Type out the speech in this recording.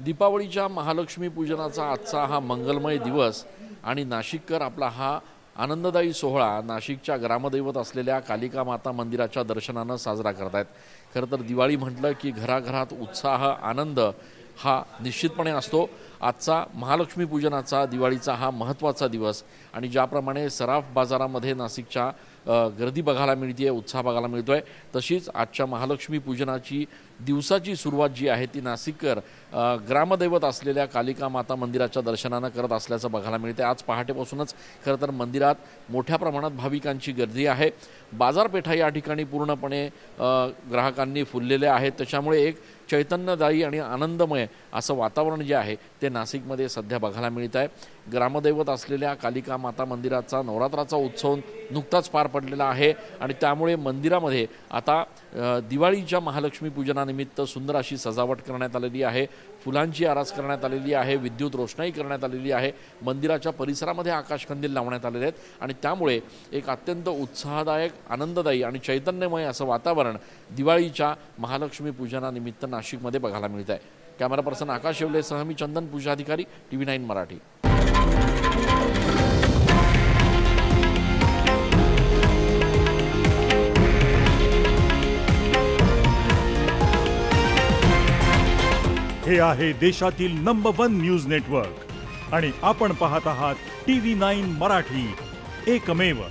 दीपावलीच्या महालक्ष्मी पूजनाचा आजचा हा मंगलमय दिवस आणि नाशिककर आपला हा आनंददायी सोहळा नाशिकच्या ग्रामदैवत असलेल्या कालिका माता मंदिराच्या दर्शनानं साजरा करतायत। खरं तर दिवाळी म्हटलं की घराघरात उत्साह आनंद हा निश्चितपणे असतो। आजचा महालक्ष्मी पूजनाचा दिवाळीचा हा महत्त्वाचा दिवस आणि ज्याप्रमाणे सराफ बाजारामध्ये नाशिकच्या गर्दी बघायला मिळते, उत्साह बघायला मिळतोय, तशीच आजच्या महालक्ष्मी पूजनाची दिवसाची सुरुवात जी आहे ती नाशिककर ग्रामदैवत असलेल्या कालिका माता मंदिराच्या दर्शनानं करत असल्याचं बघायला मिळते। आज पहाटेपासूनच खरं तर मंदिरात मोठ्या प्रमाणात भाविकांची गर्दी आहे। बाजारपेठा या ठिकाणी पूर्णपणे ग्राहकांनी फुललेल्या आहेत, त्याच्यामुळे एक चैतन्यदायी आणि आनंदमय असं वातावरण जे आहे ते नाशिकमध्ये सध्या बघायला मिळत आहे। ग्रामदैवत असलेल्या कालिका माता मंदिराचा नवरात्राचा उत्सव नुकताच पार पडलेला आहे आणि त्यामुळे मंदिरामध्ये आता दिवाळीच्या महालक्ष्मी पूजनानिमित्त सुंदर अशी सजावट करण्यात आलेली आहे, फुलांची आरास करण्यात आलेली आहे, विद्युत रोषणाई करण्यात आलेली आहे, मंदिराच्या परिसरामध्ये आकाशकंदील लावण्यात आलेले आहेत आणि त्यामुळे एक अत्यंत उत्साहदायक, आनंददायी आणि चैतन्यमय असं वातावरण दिवाळीच्या महालक्ष्मी पूजनानिमित्त नाशिकमध्ये बघायला मिळत आहे। कॅमेरा पर्सन आकाश येवलेसह मी चंदन पूजाधिकारी, TV9 मराठी। हे आहे देशातील नंबर 1 न्यूज नेटवर्क आणि आपण पाहत आहात TV9 मराठी, एकमेव।